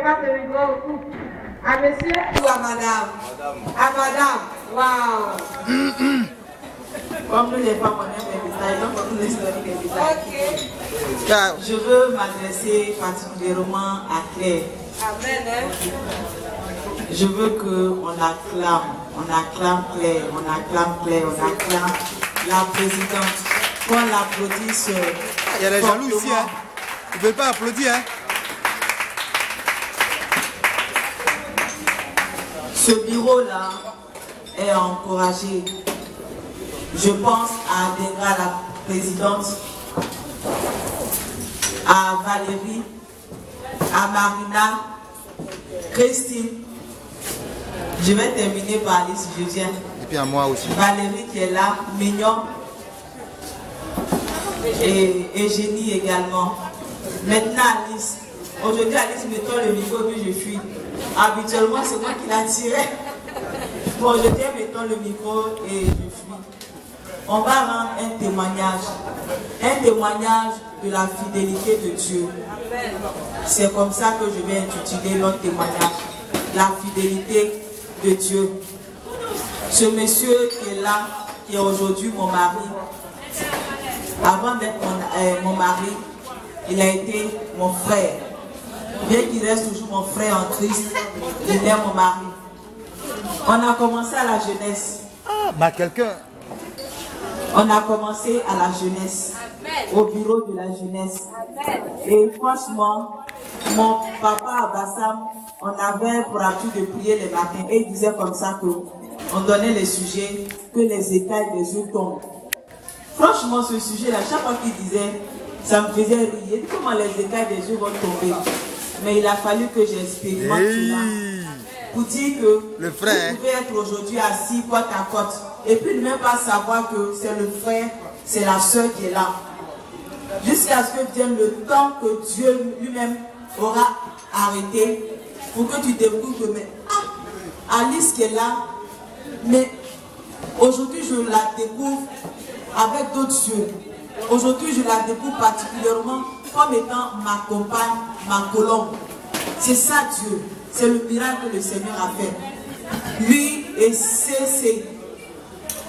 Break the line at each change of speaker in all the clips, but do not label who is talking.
pas de micro. À monsieur ou à madame? À madame. Waouh. Comme nous les femmes, on aime les détails, donc on nous laisse donner les détails. Je veux m'adresser particulièrement à Claire. Amen. Je veux qu'on acclame Claire, on acclame la présidente. Qu'on l'applaudisse.
Il y a les jaloux ici, hein. Ils ne veulent pas applaudir, hein.
Ce bureau-là est encouragé. Je pense à Denga, la présidente, à Valérie, à Marina, Christine. Je vais terminer par Alice, je viens.
Et puis à moi aussi.
Valérie qui est là, Mignon. Et Eugénie également. Maintenant Alice. Aujourd'hui Alice me tend le micro puis je fuis. Habituellement c'est moi qui la tirais. Bon, aujourd'hui elle me tend le micro et je fuis. On va rendre un témoignage de la fidélité de Dieu. C'est comme ça que je vais intituler notre témoignage. La fidélité de Dieu. Ce monsieur qui est là, qui est aujourd'hui mon mari, avant d'être mon mari, il a été mon frère. Bien qu'il reste toujours mon frère en Christ, il est mon mari. On a commencé à la jeunesse.
Ah, quelqu'un.
On a commencé à la jeunesse, au bureau de la jeunesse. Et franchement, mon papa Abassam, on avait pour habitude de prier les matins. Et il disait comme ça qu'on donnait les sujets, que les écailles des yeux tombent. Franchement, ce sujet-là, chaque fois qu'il disait, ça me faisait rire. Il dit comment les écailles des yeux vont tomber. Mais il a fallu que j'expérimente cela. Pour dire que
le frère,
vous pouvez être aujourd'hui assis côte à côte. Et puis ne même pas savoir que c'est le frère, c'est la soeur qui est là. Jusqu'à ce que vienne le temps que Dieu lui-même aura arrêté pour que tu découvres que mais, Alice qui est là, mais aujourd'hui je la découvre avec d'autres yeux. Aujourd'hui je la découvre particulièrement comme étant ma compagne, ma colombe. C'est ça Dieu, c'est le miracle que le Seigneur a fait. Lui et c'est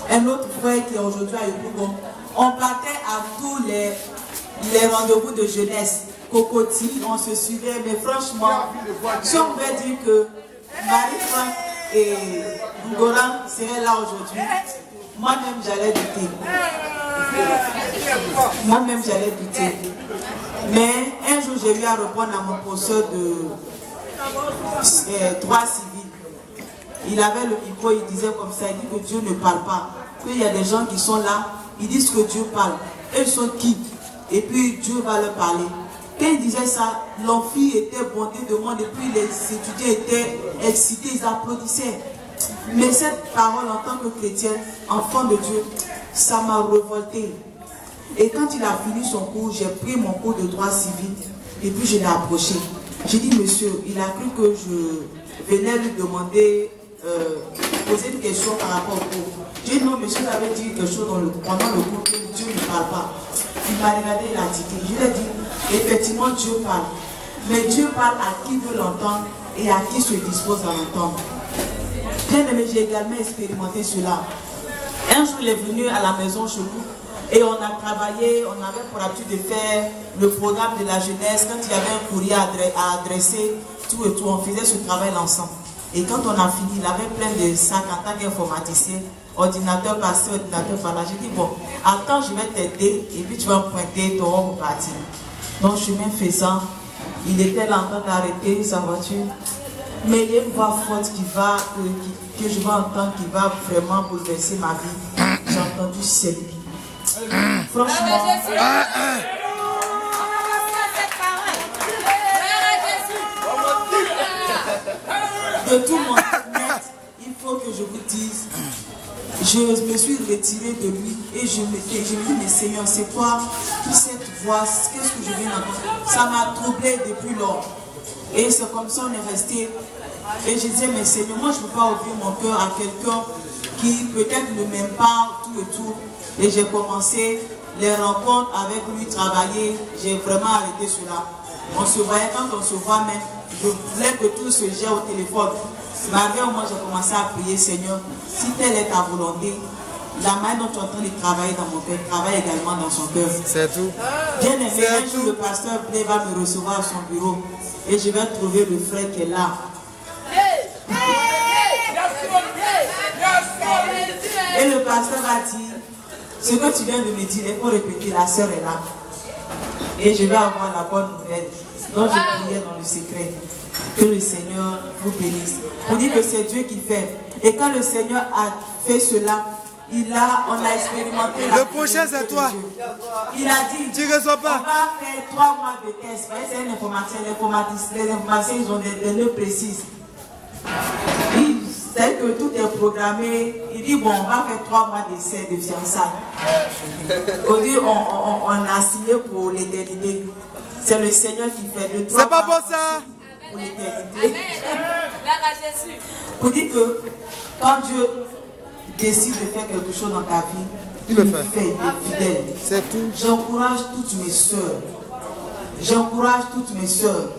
un autre frère qui est aujourd'hui à Yopougon. On partait à tous les rendez-vous de jeunesse. Cocotti, on se suivait, mais franchement, si on veut dire que Marie-Franck et Ngoran seraient là aujourd'hui, moi-même j'allais douter. Moi-même j'allais douter. Mais un jour j'ai eu à répondre à mon professeur de droit civil. Il avait le micro, il disait comme ça, il dit que Dieu ne parle pas. Qu'il y a des gens qui sont là, ils disent que Dieu parle. Eux sont qui? Et puis Dieu va leur parler. Quand il disait ça, l'amphi était bondé de monde et puis les étudiants étaient excités, ils applaudissaient. Mais cette parole en tant que chrétienne, enfant de Dieu, ça m'a révolté. Et quand il a fini son cours, j'ai pris mon cours de droit civil et puis je l'ai approché. J'ai dit, monsieur, il a cru que je venais lui demander, poser une question par rapport au cours. J'ai dit, non, monsieur, il avait dit quelque chose pendant le cours que Dieu ne parle pas. Il m'a regardé, il a dit, je lui ai dit, effectivement, Dieu parle. Mais Dieu parle à qui veut l'entendre et à qui se dispose à l'entendre. Bien aimé, j'ai également expérimenté cela. Un jour, il est venu à la maison chez nous et on a travaillé, on avait pour habitude de faire le programme de la jeunesse. Quand il y avait un courrier à adresser, tout et tout, on faisait ce travail ensemble. Et quand on a fini, il avait plein de sacs en tant qu'informaticien, ordinateur passé, ordinateur par là. J'ai dit, bon, attends, je vais t'aider et puis tu vas me pointer ton rond pour partir. Donc, chemin faisant, il était là en train d'arrêter sa voiture. Mais il y a une voix forte que je vais entendre qui va vraiment bouleverser ma vie. J'ai entendu c'est lui. Franchement. De tout mon net, il faut que je vous dise, je me suis retiré de lui et je me dis, mais Seigneur, c'est quoi cette voix? Qu'est-ce que je viens d'entendre? Ça m'a troublé depuis lors. Et c'est comme ça on est resté. Et je disais, mais Seigneur, moi je ne peux pas ouvrir mon cœur à quelqu'un qui peut-être ne m'aime pas, tout et tout. Et j'ai commencé les rencontres avec lui, travailler. J'ai vraiment arrêté cela. On se voyait, quand on se voit même, je voulais que tout se gère au téléphone. Mais avec moi, j'ai commencé à prier, Seigneur, si telle est ta volonté, la main dont tu es en train de travailler dans mon cœur, travaille également dans son cœur.
C'est tout.
Bien aimé, un jour, le pasteur Blé va me recevoir à son bureau et je vais trouver le frère qui est là. Et le pasteur va dire, ce que tu viens de me dire, il faut répéter, la sœur est là. Et je vais avoir la bonne nouvelle. Donc je priais dans le secret. Que le Seigneur vous bénisse. On dit que c'est Dieu qui fait. Et quand le Seigneur a fait cela, on a expérimenté la.
Le prochain c'est toi.
Il a dit,
tu ne reçois pas.
On va faire 3 mois de test. C'est un informaticien. Les informaticiens, ils ont des nœuds précises. C'est que tout est programmé. Il dit, bon, on va faire 3 mois d'essai de fiançailles. On dit, on a signé pour l'éternité. C'est le Seigneur qui fait le 3
C'est pas
mois
bon ça.
Pour l'éternité. Pour dire que quand Dieu décide de faire quelque chose dans ta vie,
il le fait.
Il est fidèle.
C'est tout.
J'encourage toutes mes soeurs. J'encourage toutes mes soeurs.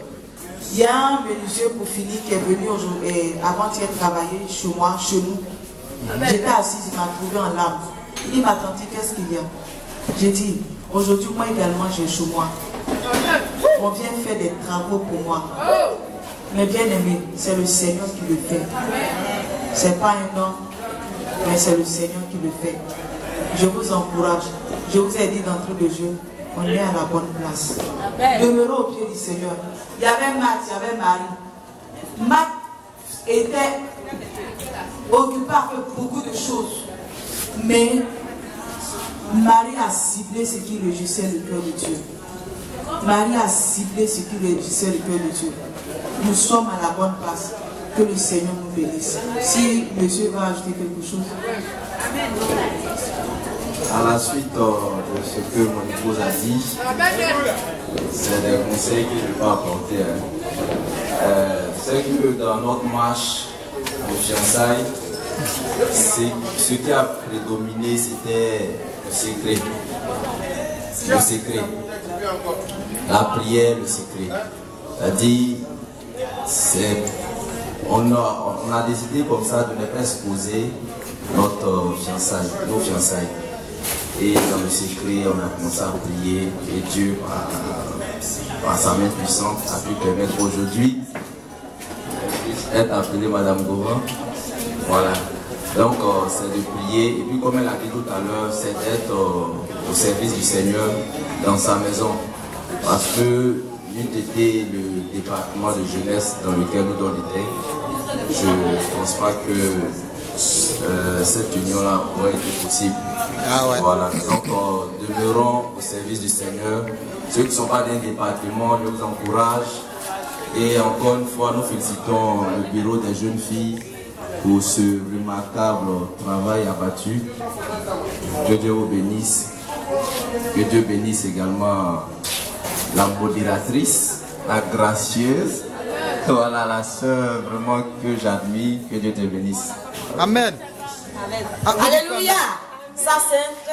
Il y a un menuisier pour finir qui est venu aujourd'hui, avant-hier travailler chez moi, chez nous. J'étais assise, il m'a trouvé en larmes. Il dit, ma tante, qu'est-ce qu'il y a? J'ai dit, aujourd'hui, moi également, j'ai chez moi. On vient faire des travaux pour moi. Mais bien aimé, c'est le Seigneur qui le fait. C'est pas un homme, mais c'est le Seigneur qui le fait. Je vous encourage. Je vous ai dit d'entrer de jeu. On est à la bonne place. Demeurez au pied du Seigneur. Il y avait Matt, il y avait Marie. Matt était occupé à faire beaucoup de choses. Mais Marie a ciblé ce qui réjouissait le cœur de Dieu. Marie a ciblé ce qui réjouissait le cœur de Dieu. Nous sommes à la bonne place. Que le Seigneur nous bénisse. Si monsieur va ajouter quelque chose.
À la suite de ce que mon épouse a dit, c'est des conseils que je peux apporter. C'est que dans notre marche de fiançailles, ce qui a prédominé, c'était le secret. Le secret. La prière, le secret. C'est-à-dire, on a décidé comme ça de ne pas exposer nos fiançailles. Et dans le secret, on a commencé à prier et Dieu, par sa main puissante, a pu permettre aujourd'hui d'être appelée Madame Govan. Voilà. Donc, c'est de prier. Et puis, comme elle a dit tout à l'heure, c'est d'être au service du Seigneur dans sa maison. Parce que l'une était le département de jeunesse dans lequel nous on était. Je ne pense pas que cette union-là aurait été possible.
Ah ouais.
Voilà, donc demeurons au service du Seigneur. Ceux qui ne sont pas dans un département, je vous encourage. Et encore une fois, nous félicitons le bureau des jeunes filles pour ce remarquable travail abattu. Que Dieu vous bénisse. Que Dieu bénisse également la modératrice, la gracieuse. Voilà la sœur vraiment que j'admire. Que Dieu te bénisse.
Amen.
Alléluia. Ça c'est